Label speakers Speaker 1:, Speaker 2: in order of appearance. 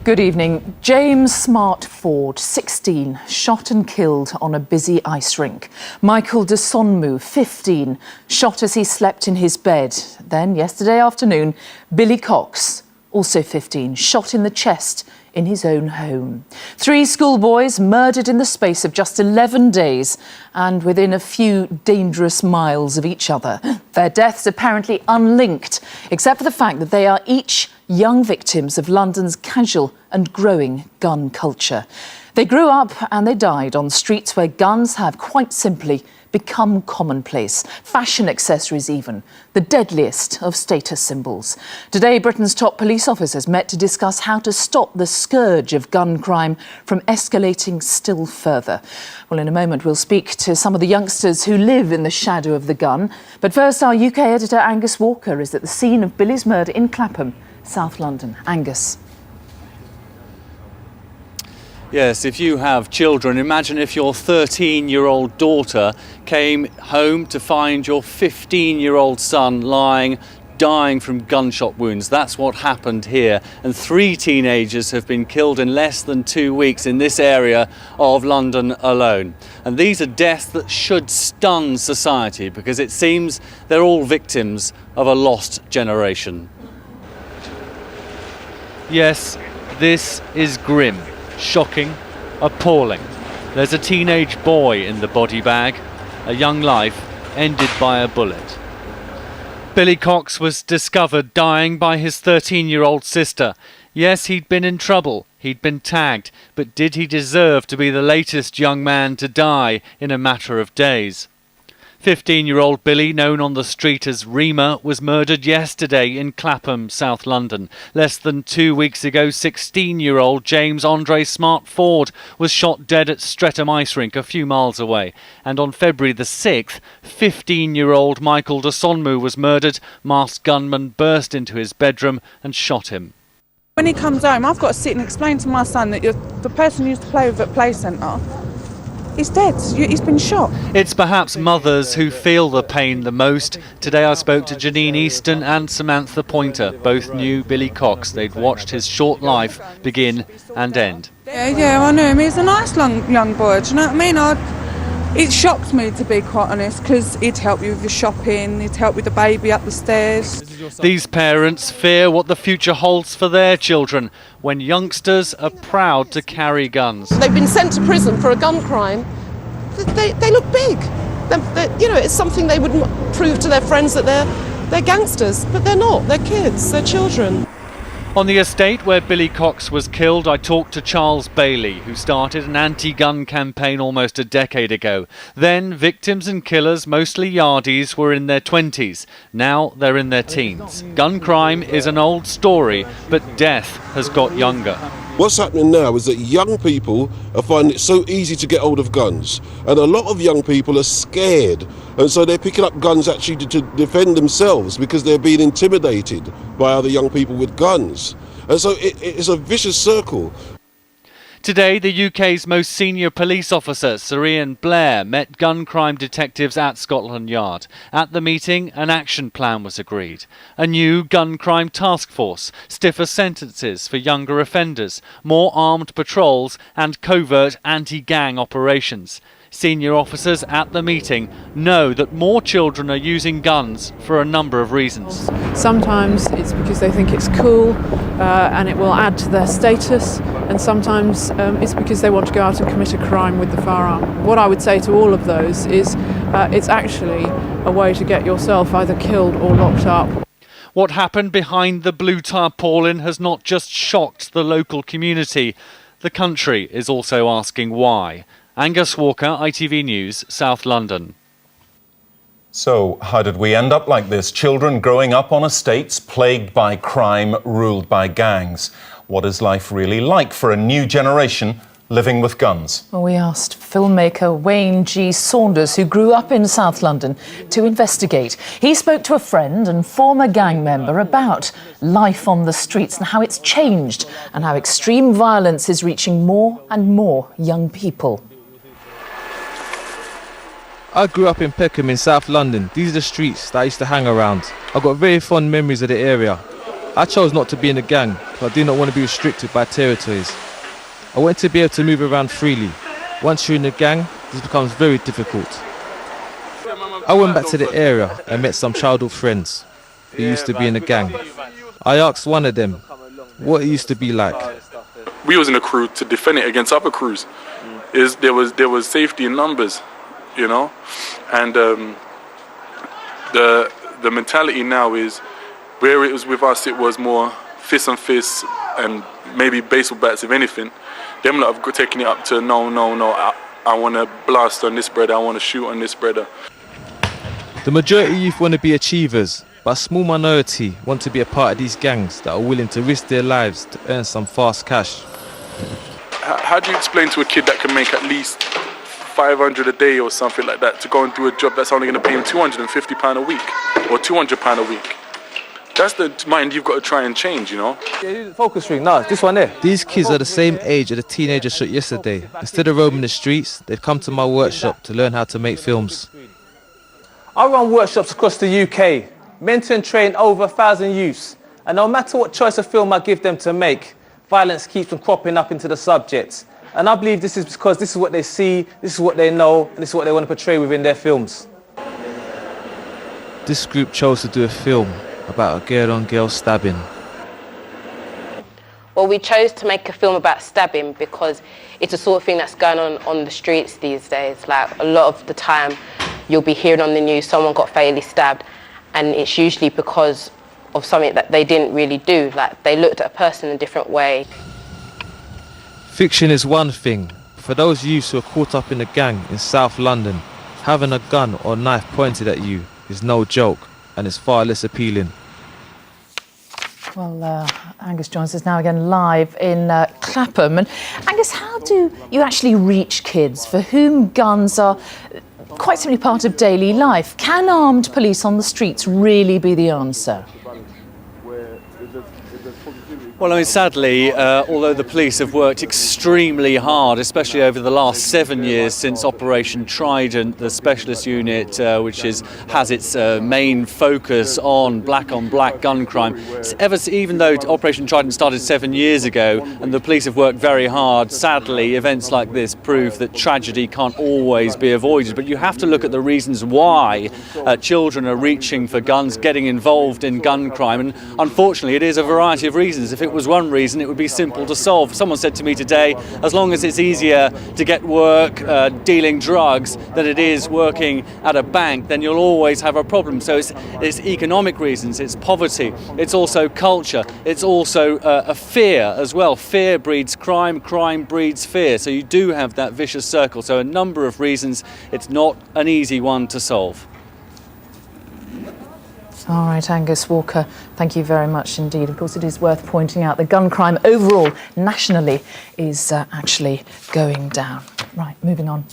Speaker 1: Good evening. James Smart Ford, 16, shot and killed on a busy ice rink. Michael de Sonmu, 15, shot as he slept in his bed. Then, yesterday afternoon, Billy Cox, also 15, shot in the chest in his own home. 3 schoolboys murdered in the space of just 11 days and within a few dangerous miles of each other. Their deaths apparently unlinked, except for the fact that they are each young victims of London's casual and growing gun culture. They grew up and they died on streets where guns have quite simply become commonplace, fashion accessories even, the deadliest of status symbols. Today, Britain's top police officers met to discuss how to stop the scourge of gun crime from escalating still further. Well, in a moment, we'll speak to some of the youngsters who live in the shadow of the gun. But first, our UK editor Angus Walker is at the scene of Billy's murder in Clapham, South London. Angus.
Speaker 2: Yes, if you have children, imagine if your 13-year-old daughter came home to find your 15-year-old son dying from gunshot wounds. That's what happened here. And 3 teenagers have been killed in less than 2 weeks in this area of London alone. And these are deaths that should stun society because it seems they're all victims of a lost generation. Yes, this is grim. Shocking, appalling. There's a teenage boy in the body bag, a young life ended by a bullet. Billy Cox was discovered dying by his 13-year-old sister. Yes, he'd been in trouble, he'd been tagged, but did he deserve to be the latest young man to die in a matter of days? 15-year-old Billy, known on the street as Reema, was murdered yesterday in Clapham, South London. Less than 2 weeks ago, 16-year-old James Andre Smart Ford was shot dead at Streatham Ice Rink a few miles away. And on February the 6th, 15-year-old Michael de Sonmu was murdered. Masked gunmen burst into his bedroom and shot him.
Speaker 3: When he comes home, I've got to sit and explain to my son that the person you used to play with at Play Centre, he's dead. He's been shot.
Speaker 2: It's perhaps mothers who feel the pain the most. Today I spoke to Janine Easton and Samantha Pointer. Both knew Billy Cox. They'd watched his short life begin and end.
Speaker 3: Yeah, I knew him. He's a nice young boy. Do you know what I mean? It shocked me, to be quite honest, because he'd help you with your shopping, he'd help with the baby up the stairs.
Speaker 2: These parents fear what the future holds for their children when youngsters are proud to carry guns.
Speaker 4: They've been sent to prison for a gun crime. They look big. It's something they would prove to their friends that they're gangsters, but they're not. They're kids. They're children.
Speaker 2: On the estate where Billy Cox was killed, I talked to Charles Bailey, who started an anti-gun campaign almost a decade ago. Then, victims and killers, mostly yardies, were in their 20s. Now they're in their teens. Gun crime is an old story, but death has got younger.
Speaker 5: What's happening now is that young people are finding it so easy to get hold of guns, and a lot of young people are scared, and so they're picking up guns actually to defend themselves because they're being intimidated by other young people with guns, and so it's a vicious circle.
Speaker 2: Today, the UK's most senior police officer, Sir Ian Blair, met gun crime detectives at Scotland Yard. At the meeting, an action plan was agreed. A new gun crime task force, stiffer sentences for younger offenders, more armed patrols and covert anti-gang operations. Senior officers at the meeting know that more children are using guns for a number of reasons.
Speaker 6: Sometimes it's because they think it's cool and it will add to their status, and sometimes it's because they want to go out and commit a crime with the firearm. What I would say to all of those is it's actually a way to get yourself either killed or locked up.
Speaker 2: What happened behind the blue tarpaulin has not just shocked the local community. The country is also asking why. Angus Walker, ITV News, South London.
Speaker 7: So, how did we end up like this? Children growing up on estates plagued by crime, ruled by gangs. What is life really like for a new generation living with guns?
Speaker 1: Well, we asked filmmaker Wayne G. Saunders, who grew up in South London, to investigate. He spoke to a friend and former gang member about life on the streets and how it's changed and how extreme violence is reaching more and more young people.
Speaker 8: I grew up in Peckham in South London. These are the streets that I used to hang around. I've got very fond memories of the area. I chose not to be in a gang, but I do not want to be restricted by territories. I want to be able to move around freely. Once you're in a gang, this becomes very difficult. I went back to the area and met some childhood friends who used to be in a gang. I asked one of them what it used to be like.
Speaker 9: We was in a crew to defend it against other crews. There was safety in numbers, you know, and the mentality now is, where it was with us, it was more fists and fists and maybe baseball bats, if anything. Them lot have taken it up to no, I want to blast on this brother, I want to shoot on this brother.
Speaker 8: The majority of youth want to be achievers, but a small minority want to be a part of these gangs that are willing to risk their lives to earn some fast cash.
Speaker 9: How do you explain to a kid that can make at least 500 a day or something like that to go and do a job that's only going to pay him £250 a week or £200 a week? That's the mind you've got to try and change, you know?
Speaker 8: Focus ring, no, this one there. These kids are the same age as the teenager shot yesterday. Instead of roaming the streets, they've come to my workshop to learn how to make films.
Speaker 10: I run workshops across the UK, mentor and train over 1,000 youths, and no matter what choice of film I give them to make, violence keeps from cropping up into the subjects. And I believe this is because this is what they see, this is what they know, and this is what they want to portray within their films.
Speaker 8: This group chose to do a film about a girl-on-girl stabbing.
Speaker 11: Well, we chose to make a film about stabbing because it's the sort of thing that's going on the streets these days. Like, a lot of the time, you'll be hearing on the news someone got fatally stabbed, and it's usually because of something that they didn't really do. Like, they looked at a person in a different way.
Speaker 8: Fiction is one thing. For those youths who are caught up in a gang in South London, having a gun or knife pointed at you is no joke, and it's far less appealing.
Speaker 1: Well, Angus joins us now again live in Clapham. And Angus, how do you actually reach kids for whom guns are quite simply part of daily life? Can armed police on the streets really be the answer?
Speaker 2: Well, I mean, sadly, although the police have worked extremely hard, especially over the last 7 years since Operation Trident, the specialist unit, which has its main focus on black-on-black gun crime, even though Operation Trident started 7 years ago and the police have worked very hard, sadly, events like this prove that tragedy can't always be avoided. But you have to look at the reasons why children are reaching for guns, getting involved in gun crime, and unfortunately, it is a variety of reasons. If it was one reason, it would be simple to solve. Someone said to me today, as long as it's easier to get work dealing drugs than it is working at a bank, then you'll always have a problem. So it's economic reasons, it's poverty, it's also culture, it's also a fear as well. Fear breeds crime, crime breeds fear. So you do have that vicious circle. So a number of reasons, it's not an easy one to solve.
Speaker 1: All right, Angus Walker, thank you very much indeed. Of course, it is worth pointing out that gun crime overall, nationally, is actually going down. Right, moving on.